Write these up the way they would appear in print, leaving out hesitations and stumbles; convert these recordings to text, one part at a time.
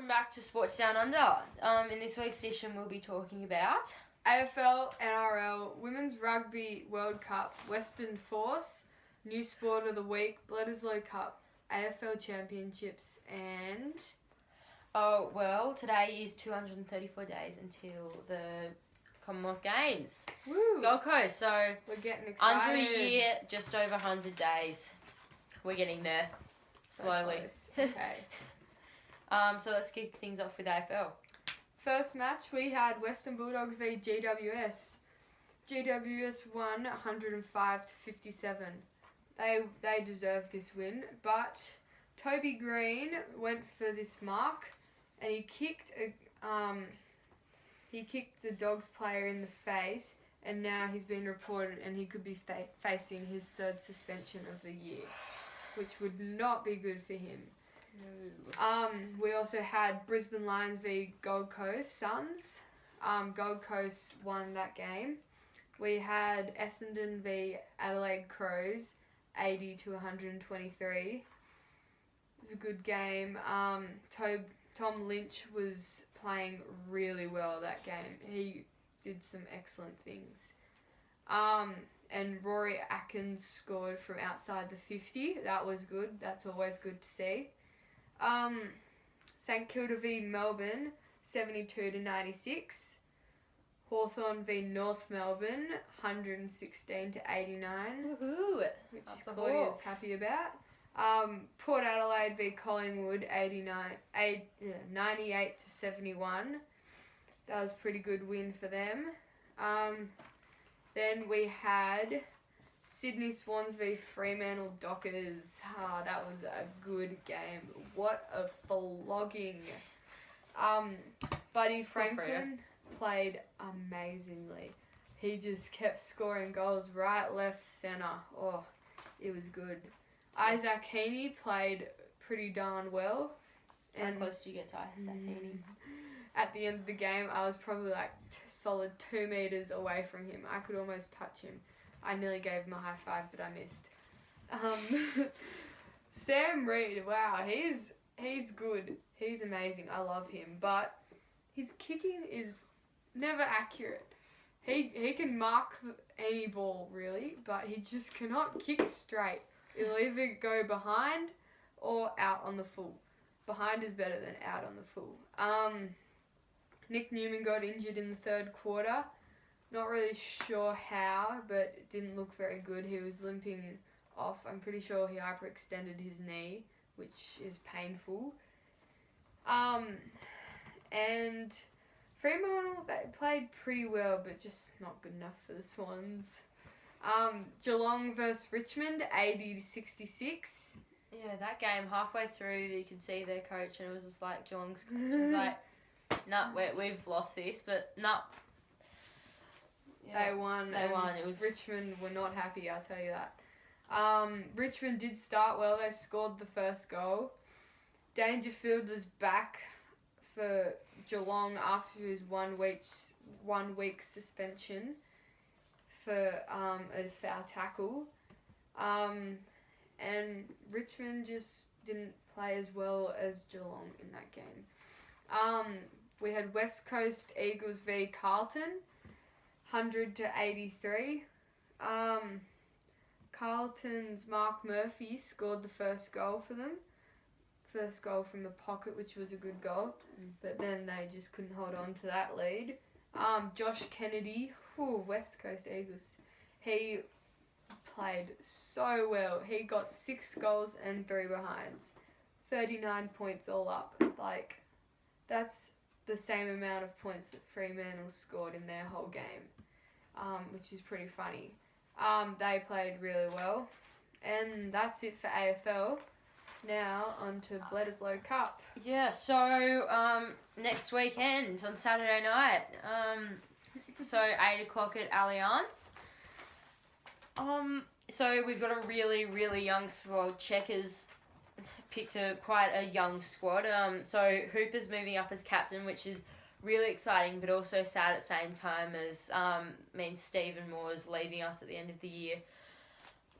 welcome back to Sport Downunder. In this week's session, we'll be talking about AFL, NRL, Women's Rugby World Cup, Western Force, New Sport of the Week, Bledisloe Cup, AFL Championships, and... today is 234 days until the Commonwealth Games. Woo! Gold Coast, so we're getting excited. under a year, just over 100 days. We're getting there, slowly. So okay. So let's kick things off with AFL. First match, we had Western Bulldogs v GWS. GWS won 105 to 57. They deserved this win, but Toby Green went for this mark, and he kicked the Dogs player in the face, and now he's been reported, and he could be facing his third suspension of the year, which would not be good for him. No. We also had Brisbane Lions v Gold Coast Suns. Gold Coast won that game. We had Essendon v Adelaide Crows, 80 to 123. It was a good game. Tom Lynch was playing really well that game. He did some excellent things. And Rory Atkins scored from outside the 50. That was good. That's always good to see. St Kilda v Melbourne, 72 to 96. Hawthorn v North Melbourne, 116 to 89. Woohoo! Which is Claudia's happy about. Port Adelaide v Collingwood, 98 to 71. That was a pretty good win for them. Then we had Sydney Swans v Fremantle Dockers. That was a good game. What a flogging. Buddy Franklin played amazingly. He just kept scoring goals right, left, centre. Oh, it was good. Isaac Heaney played pretty darn well. And how close do you get to Isaac Heaney? At the end of the game, I was probably like solid 2 meters away from him. I could almost touch him. I nearly gave him a high five, but I missed. Sam Reid, wow, he's good. He's amazing. I love him, but his kicking is never accurate. He can mark any ball really, but he just cannot kick straight. It'll either go behind or out on the full. Behind is better than out on the full. Nick Newman got injured in the third quarter. Not really sure how, but it didn't look very good. He was limping off. I'm pretty sure he hyperextended his knee, which is painful. And Fremantle, they played pretty well, but just not good enough for the Swans. Geelong versus Richmond, 80 to 66. Yeah, that game, halfway through, you could see their coach, and it was just like Geelong's coach was like, nah, we've lost this, but nah. Yeah, they won. It was Richmond were not happy, I'll tell you that. Richmond did start well. They scored the first goal. Dangerfield was back for Geelong after his 1 week suspension for a foul tackle. And Richmond just didn't play as well as Geelong in that game. We had West Coast Eagles v Carlton, 100 to 83. Carlton's Mark Murphy scored the first goal for them. First goal from the pocket, which was a good goal. But then they just couldn't hold on to that lead. Josh Kennedy, West Coast Eagles, he played so well. He got 6 goals and 3 behinds. 39 points all up. Like, that's the same amount of points that Fremantle scored in their whole game, which is pretty funny. They played really well. And that's it for AFL. Now on to Bledisloe Cup. Yeah, so next weekend on Saturday night. So 8 o'clock at Allianz. So we've got a really, really young squad. Checkers picked quite a young squad. So Hooper's moving up as captain, which is really exciting, but also sad at the same time, as means Stephen Moore's leaving us at the end of the year.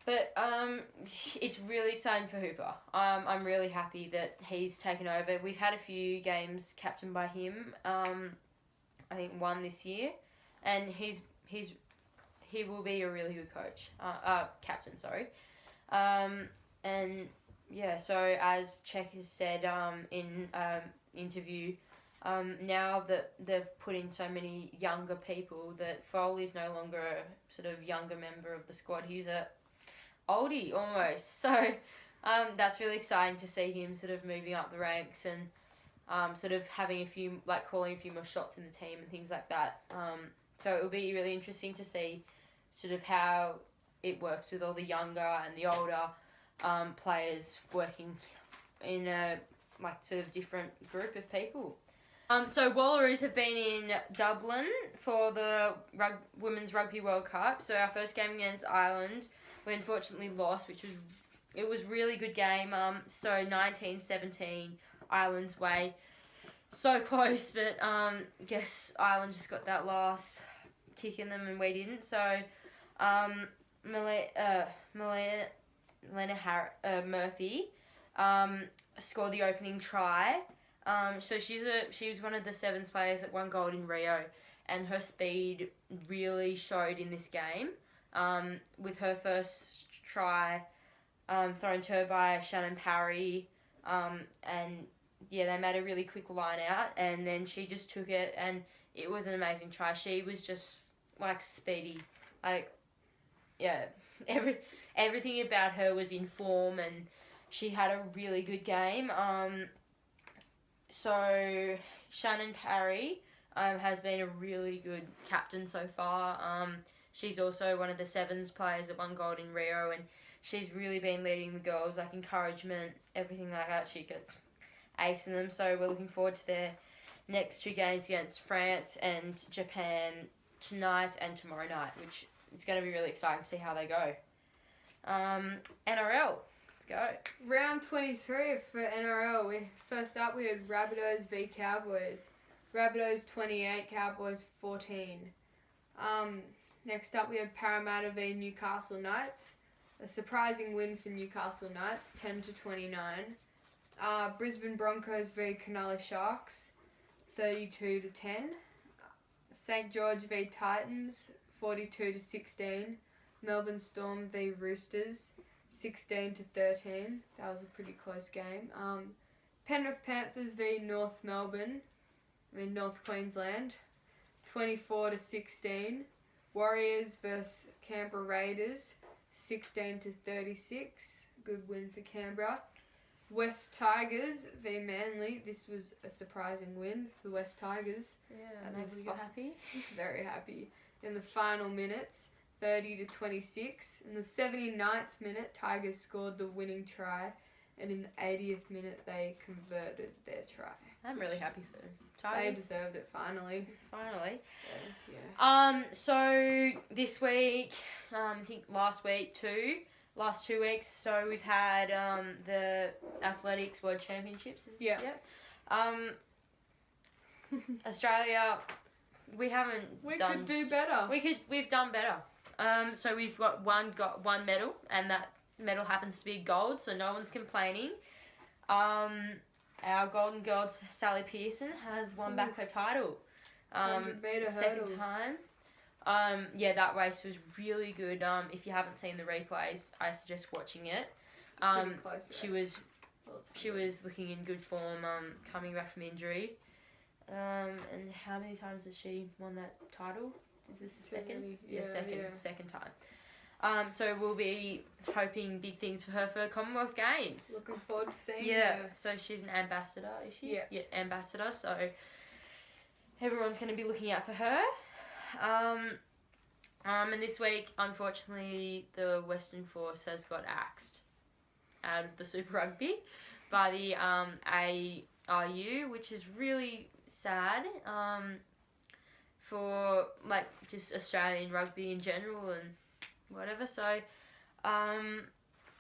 But it's really exciting for Hooper. I'm really happy that he's taken over. We've had a few games captained by him. I think one this year, and he will be a really good coach. Captain, sorry. And yeah, so as Czech has said in interview, now that they've put in so many younger people, that Foley's no longer a sort of younger member of the squad. He's a oldie almost. So that's really exciting to see him sort of moving up the ranks and sort of having calling a few more shots in the team and things like that. So it will be really interesting to see sort of how it works with all the younger and the older players working in a sort of different group of people. So Wallaroos have been in Dublin for the Women's Rugby World Cup. So our first game against Ireland, we unfortunately lost, it was really good game. So 19-17, Ireland's way. So close, but guess Ireland just got that last kick in them and we didn't. So Melina Murphy scored the opening try. So she was one of the sevens players that won gold in Rio, and her speed really showed in this game. With her first try thrown to her by Shannon Parry, and yeah, they made a really quick line out, and then she just took it, and it was an amazing try. She was just speedy, everything about her was in form, and she had a really good game. So Shannon Parry has been a really good captain so far. She's also one of the sevens players that won gold in Rio, and she's really been leading the girls, encouragement, everything like that. She gets ace in them, so we're looking forward to their next two games against France and Japan tonight and tomorrow night, which is going to be really exciting to see how they go. NRL, let's go. Round 23 for NRL. First up, we had Rabbitohs v Cowboys. Rabbitohs 28, Cowboys 14. Next up, we had Parramatta v Newcastle Knights. A surprising win for Newcastle Knights, 10-29. Brisbane Broncos v Cronulla Sharks, 32-10. St George v Titans, 42-16. Melbourne Storm v Roosters, 16-13. That was a pretty close game. Penrith Panthers v North Queensland, 24-16. Warriors vs Canberra Raiders, 16-36. Good win for Canberra. West Tigers v Manly. This was a surprising win for the West Tigers. Yeah, maybe you're happy. Very happy. In the final minutes, 30-26. In the 79th minute, Tigers scored the winning try, and in the 80th minute, they converted their try. I'm really happy for them. Tigers. They deserved it finally. Yeah. So this week, I think last 2 weeks, so we've had the Athletics World Championships. Yep. Australia, we could do better. We've done better. So we've got one medal, and that medal happens to be gold, so no one's complaining. Our Golden Girl, Sally Pearson, has won back her title. 100-metre second hurdles. time. That race was really good. If you haven't seen the replays, I suggest watching it. Pretty close She was looking in good form, coming back from injury. And how many times has she won that title? Is this the second? Second time. So we'll be hoping big things for her for Commonwealth Games. Looking forward to seeing her. Yeah, so she's an ambassador, is she? Yeah, ambassador, so everyone's going to be looking out for her. And this week, unfortunately, the Western Force has got axed out of the Super Rugby by the ARU, which is really sad for just Australian rugby in general and whatever. So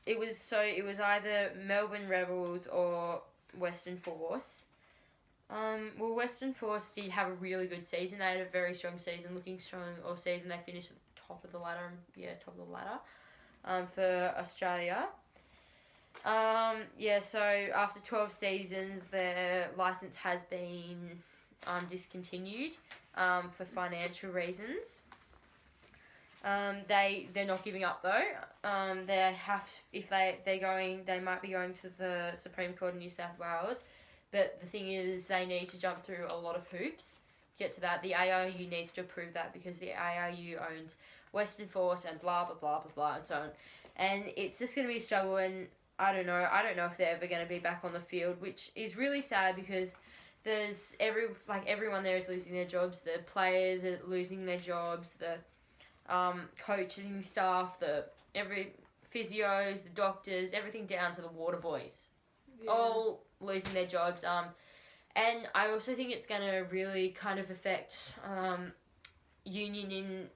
it was either Melbourne Rebels or Western Force. Western Force did have a really good season. They had a very strong season, looking strong all season. They finished at the top of the ladder. for Australia. So after 12 seasons, their licence has been discontinued for financial reasons. They're not giving up though. They might be going to the Supreme Court of New South Wales, but the thing is they need to jump through a lot of hoops to get to that. The ARU needs to approve that because the ARU owns Western Force and blah blah blah blah blah and so on, and it's just going to be a struggle. And I don't know if they're ever going to be back on the field, which is really sad because there's everyone there is losing their jobs. The players are losing their jobs. The coaching staff, every physios, the doctors, everything down to the water boys, all losing their jobs. And I also think it's going to really kind of affect union in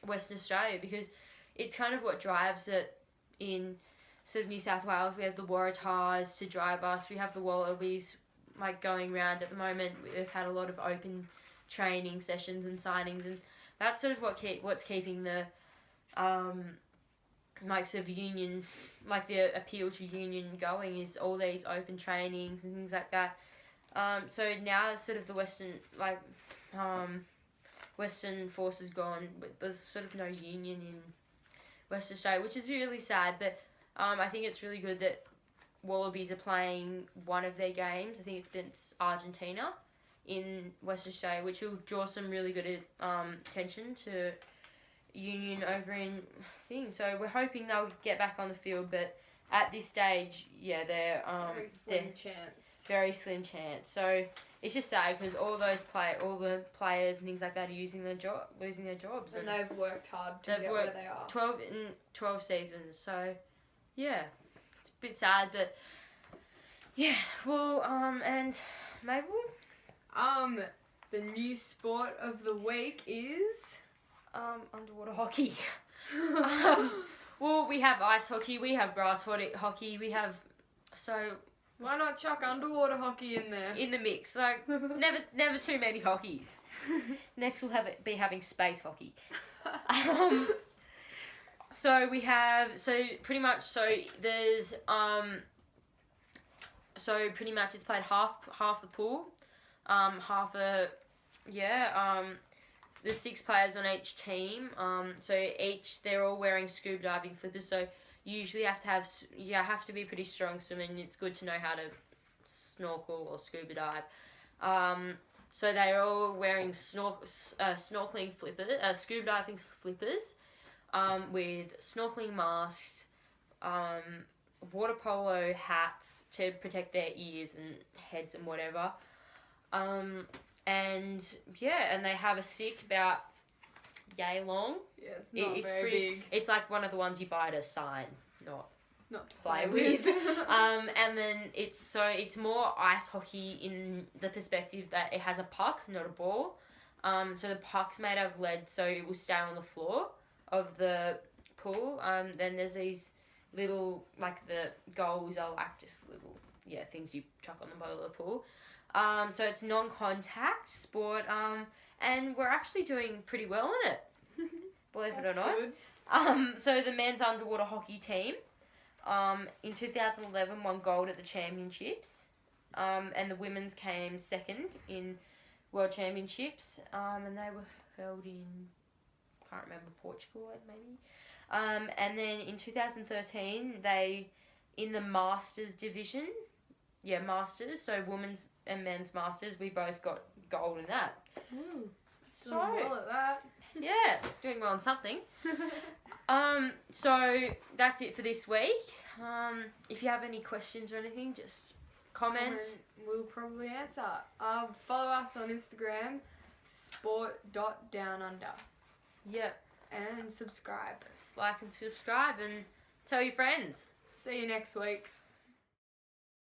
Western Australia because it's kind of what drives it in sort of New South Wales. We have the Waratahs to drive us. We have the Wallabies going around at the moment. We've had a lot of open training sessions and signings, and that's sort of what's keeping the sort of union, the appeal to union going is all these open trainings and things like that. So now sort of the Western Force is gone. There's sort of no union in Western Australia, which is really sad. But I think it's really good that Wallabies are playing one of their games. I think it's against Argentina in Western Australia, which will draw some really good attention to union over in things. So we're hoping they'll get back on the field, but at this stage, they're very slim chance. So it's just sad because all the players and things like that are losing their jobs, and they've worked hard to get where they are. 12 seasons. So yeah, it's a bit sad, but yeah. Well, and maybe. The new sport of the week is underwater hockey. Well, we have ice hockey, we have grass hockey, we have why not chuck underwater hockey in there? In the mix, never too many hockeys. Next we'll be having space hockey. Pretty much it's played half the pool. There's 6 players on each team. They're all wearing scuba diving flippers. So you usually have to be pretty strong swimming. It's good to know how to snorkel or scuba dive. So they're all wearing snorkeling flippers, scuba diving flippers, with snorkeling masks, water polo hats to protect their ears and heads and whatever. And they have a stick about yay long. Yeah, it's not very big. It's like one of the ones you buy at a sign, not to play with. And then it's more ice hockey in the perspective that it has a puck, not a ball. So the puck's made out of lead, so it will stay on the floor of the pool. Then there's these little, the goals are just little, things you chuck on the bottom of the pool. So it's non-contact sport, and we're actually doing pretty well in it, believe it or not. Good. So the men's underwater hockey team, in 2011 won gold at the championships, and the women's came second in world championships, and they were held in, can't remember, Portugal maybe. And then in 2013 in the Masters division, Masters, so women's and men's Masters, we both got gold in that. Ooh, so well at that. Yeah, doing well on something. So that's it for this week. If you have any questions or anything, just comment. We'll probably answer. Follow us on Instagram, sport.downunder. Yep. And subscribe. Like and subscribe and tell your friends. See you next week.